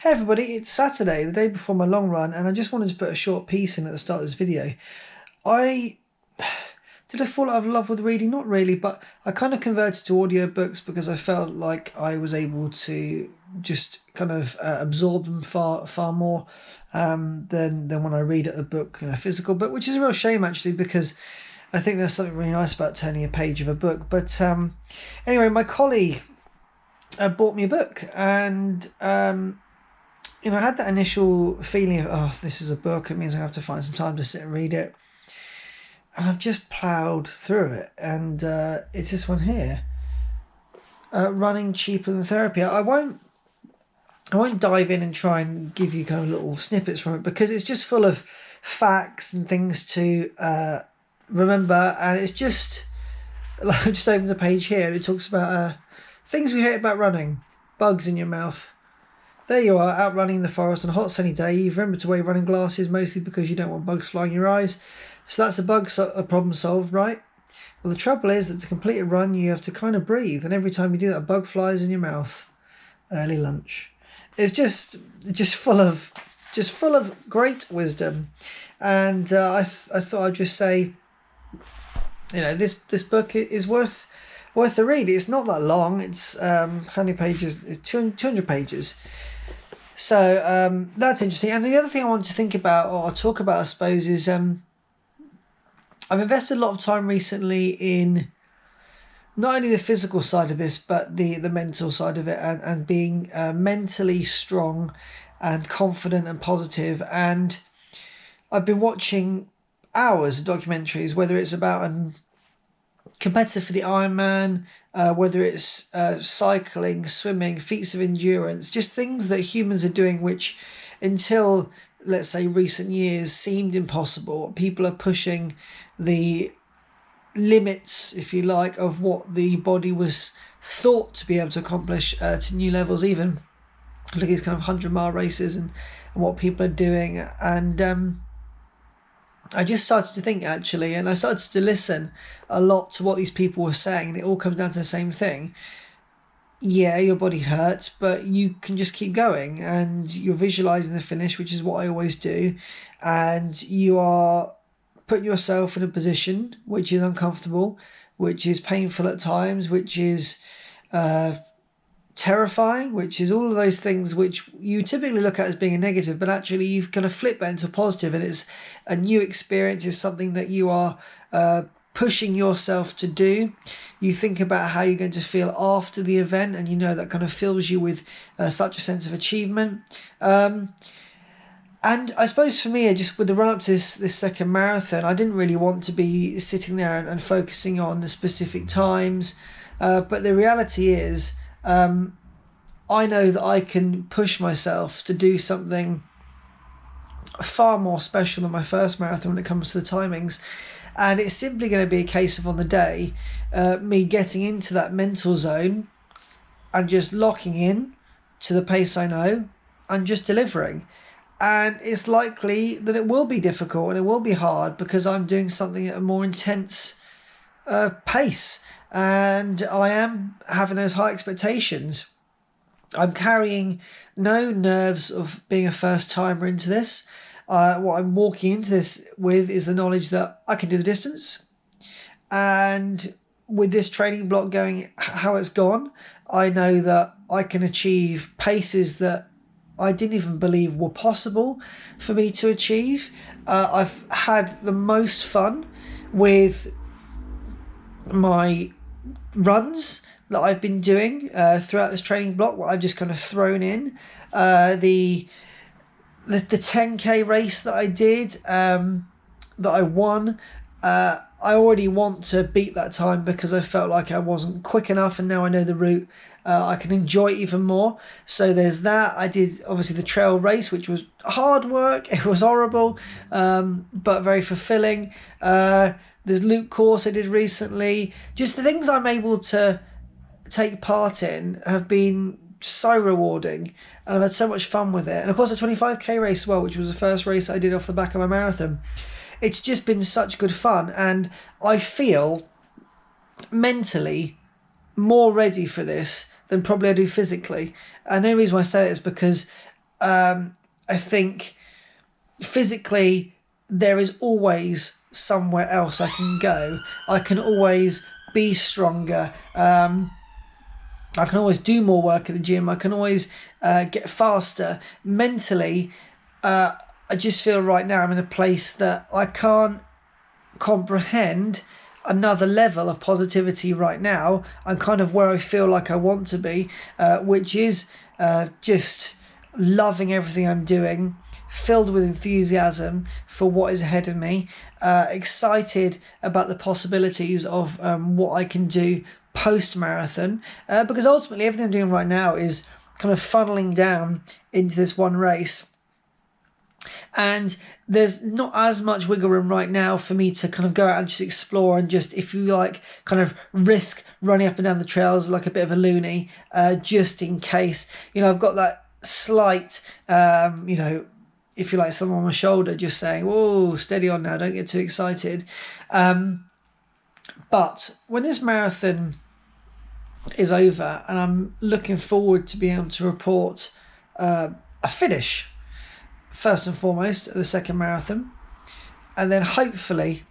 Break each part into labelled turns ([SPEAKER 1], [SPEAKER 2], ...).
[SPEAKER 1] Hey everybody, it's Saturday, the day before my long run, and I just wanted to put a short piece in at the start of this video. I did I fall out of love with reading? Not really, but I kind of converted to audiobooks because I felt like I was able to just kind of absorb them far more than when I read a book, physical book, which is a real shame actually because I think there's something really nice about turning a page of a book. But anyway, my colleague bought me a book, and I had that initial feeling of, oh, this is a book. It means I have to find some time to sit and read it. And I've just ploughed through it. And it's this one here, Running Cheaper Than Therapy. I won't dive in and try and give you kind of little snippets from it because it's just full of facts and things to remember. And it's just, I just opened the page here and it talks about things we hate about running. Bugs in your mouth. There you are, out running in the forest on a hot sunny day. You've remembered to wear running glasses, mostly because you don't want bugs flying in your eyes. So that's a problem solved, right? Well, the trouble is that to complete a run, you have to kind of breathe. And every time you do that, a bug flies in your mouth. Early lunch. It's just full of great wisdom. And I thought I'd just say, this book is worth the read. It's not that long. It's how many pages? It's 200 pages. So that's interesting. And the other thing I want to think about or talk about, I suppose, is I've invested a lot of time recently in not only the physical side of this, but the mental side of it, and being mentally strong and confident and positive. And I've been watching hours of documentaries, whether it's about competitor for the Ironman, whether it's cycling, swimming, feats of endurance, just things that humans are doing which until, let's say, recent years seemed impossible. People are pushing the limits, if you like, of what the body was thought to be able to accomplish to new levels, even looking at kind of 100-mile races and what people are doing. And I just started to think, actually, and I started to listen a lot to what these people were saying, and it all comes down to the same thing. Yeah, your body hurts, but you can just keep going, and you're visualizing the finish, which is what I always do, and you are putting yourself in a position which is uncomfortable, which is painful at times, which is terrifying, which is all of those things which you typically look at as being a negative, but actually you've kind of flipped that into a positive, and it's a new experience. It's something that you are pushing yourself to do. You think about how you're going to feel after the event, and that kind of fills you with such a sense of achievement. And I suppose for me, just with the run up to this second marathon, I didn't really want to be sitting there and focusing on the specific times, but the reality is, I know that I can push myself to do something far more special than my first marathon when it comes to the timings. And it's simply going to be a case of, on the day, me getting into that mental zone and just locking in to the pace I know and just delivering. And it's likely that it will be difficult and it will be hard because I'm doing something at a more intense pace. And I am having those high expectations. I'm carrying no nerves of being a first timer into this. What I'm walking into this with is the knowledge that I can do the distance. And with this training block going how it's gone, I know that I can achieve paces that I didn't even believe were possible for me to achieve. I've had the most fun with my runs that I've been doing throughout this training block. What I've just kind of thrown in the 10k race that I did, that I won. I already want to beat that time because I felt like I wasn't quick enough, and now I know the route. I can enjoy it even more. So there's that. I did obviously the trail race, which was hard work. It was horrible, but very fulfilling. There's Luke course I did recently. Just the things I'm able to take part in have been so rewarding, and I've had so much fun with it. And of course, the 25k race as well, which was the first race I did off the back of my marathon. It's just been such good fun, and I feel mentally more ready for this than probably I do physically. And the only reason why I say it is because I think physically there is always somewhere else I can go. I can always be stronger. I can always do more work at the gym. I can always get faster. Mentally, I just feel right now I'm in a place that I can't comprehend another level of positivity right now. I'm kind of where I feel like I want to be, which is just loving everything I'm doing, filled with enthusiasm for what is ahead of me, excited about the possibilities of what I can do post-marathon, because ultimately everything I'm doing right now is kind of funneling down into this one race. And there's not as much wiggle room right now for me to kind of go out and just explore and just, if you like, kind of risk running up and down the trails like a bit of a loony, just in case. I've got that slight, if you like, someone on my shoulder just saying, "Whoa, steady on now, don't get too excited." But when this marathon is over, and I'm looking forward to being able to report a finish, first and foremost, at the second marathon, and then hopefully,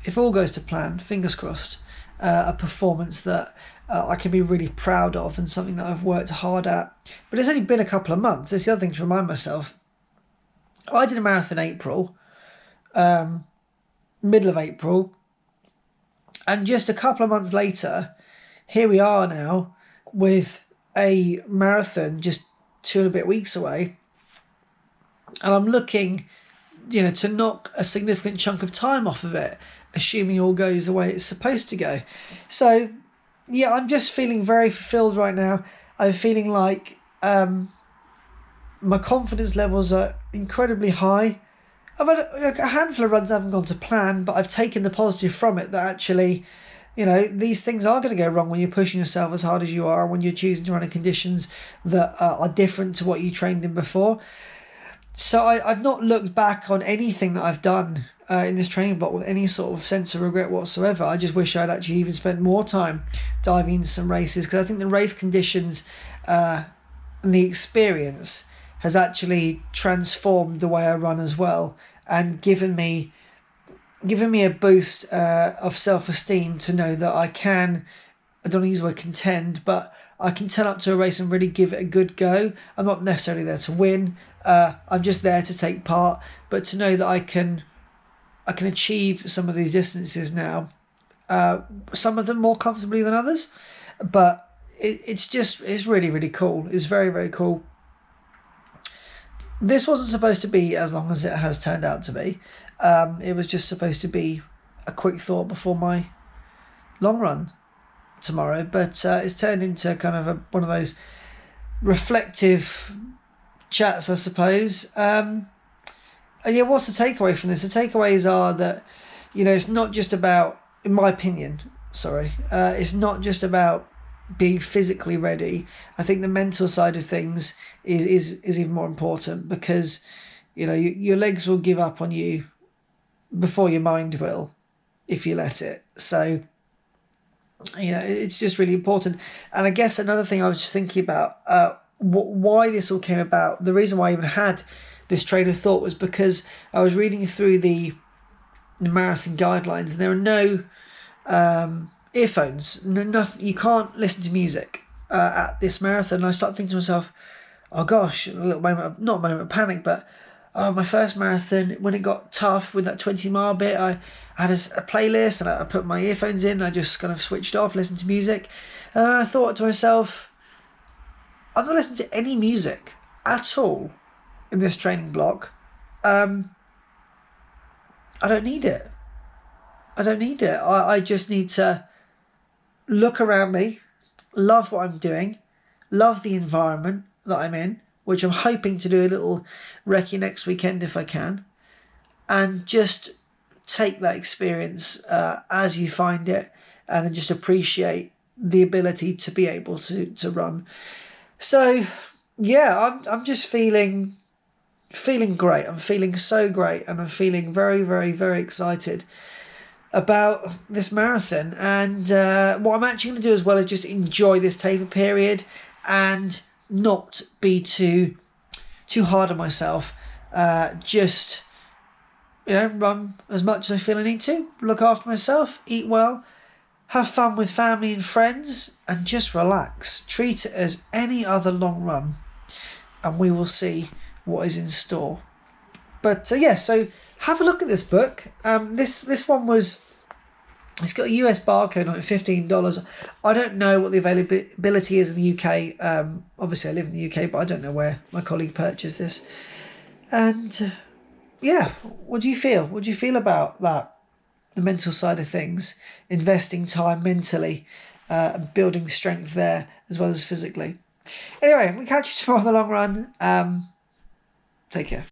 [SPEAKER 1] if all goes to plan, fingers crossed, a performance that I can be really proud of and something that I've worked hard at. But it's only been a couple of months. That's the other thing to remind myself. I did a marathon in April, middle of April, and just a couple of months later, here we are now with a marathon just 2 and a bit weeks away. And I'm looking, to knock a significant chunk of time off of it, assuming all goes the way it's supposed to go. So, yeah, I'm just feeling very fulfilled right now. I'm feeling like my confidence levels are incredibly high. I've had a handful of runs that haven't gone to plan, but I've taken the positive from it that actually, these things are going to go wrong when you're pushing yourself as hard as you are, when you're choosing to run in conditions that are different to what you trained in before. So I've not looked back on anything that I've done in this training block with any sort of sense of regret whatsoever. I just wish I'd actually even spent more time diving into some races, because I think the race conditions and the experience has actually transformed the way I run as well, and given me a boost of self-esteem to know that I don't want to use the word contend, but I can turn up to a race and really give it a good go. I'm not necessarily there to win. I'm just there to take part, but to know that I can achieve some of these distances now, some of them more comfortably than others, but it's really, really cool. It's very, very cool. This wasn't supposed to be as long as it has turned out to be. It was just supposed to be a quick thought before my long run tomorrow, but it's turned into kind of one of those reflective chats, I suppose. And yeah, what's the takeaway from this? The takeaways are that, it's not just about, in my opinion, it's not just about being physically ready. I think the mental side of things is even more important, because your legs will give up on you before your mind will, if you let it. So it's just really important. And I guess another thing I was just thinking about, why this all came about, the reason why I even had this train of thought was because I was reading through the marathon guidelines, and there are no earphones, nothing. You can't listen to music at this marathon. And I started thinking to myself, oh gosh, a little moment, not a moment of panic, but my first marathon, when it got tough with that 20-mile bit, I had a playlist, and I put my earphones in, and I just kind of switched off, listened to music, and I thought to myself, I'm not listening to any music at all in this training block. I don't need it. I just need to look around me, love what I'm doing, love the environment that I'm in, which I'm hoping to do a little recce next weekend if I can, and just take that experience as you find it, and just appreciate the ability to be able to run. So yeah, I'm just feeling great. I'm feeling so great, and I'm feeling very, very, very excited about this marathon. And what I'm actually going to do as well is just enjoy this taper period and not be too too hard on myself. Just, run as much as I feel I need to, look after myself, eat well, have fun with family and friends, and just relax. Treat it as any other long run, and we will see what is in store. But so have a look at this book. This one was, it's got a US barcode on it, $15. I don't know what the availability is in the UK. Obviously, I live in the UK, but I don't know where my colleague purchased this. And what do you feel? What do you feel about that? The mental side of things, investing time mentally, and building strength there as well as physically. Anyway, we'll catch you tomorrow on the long run. Take care.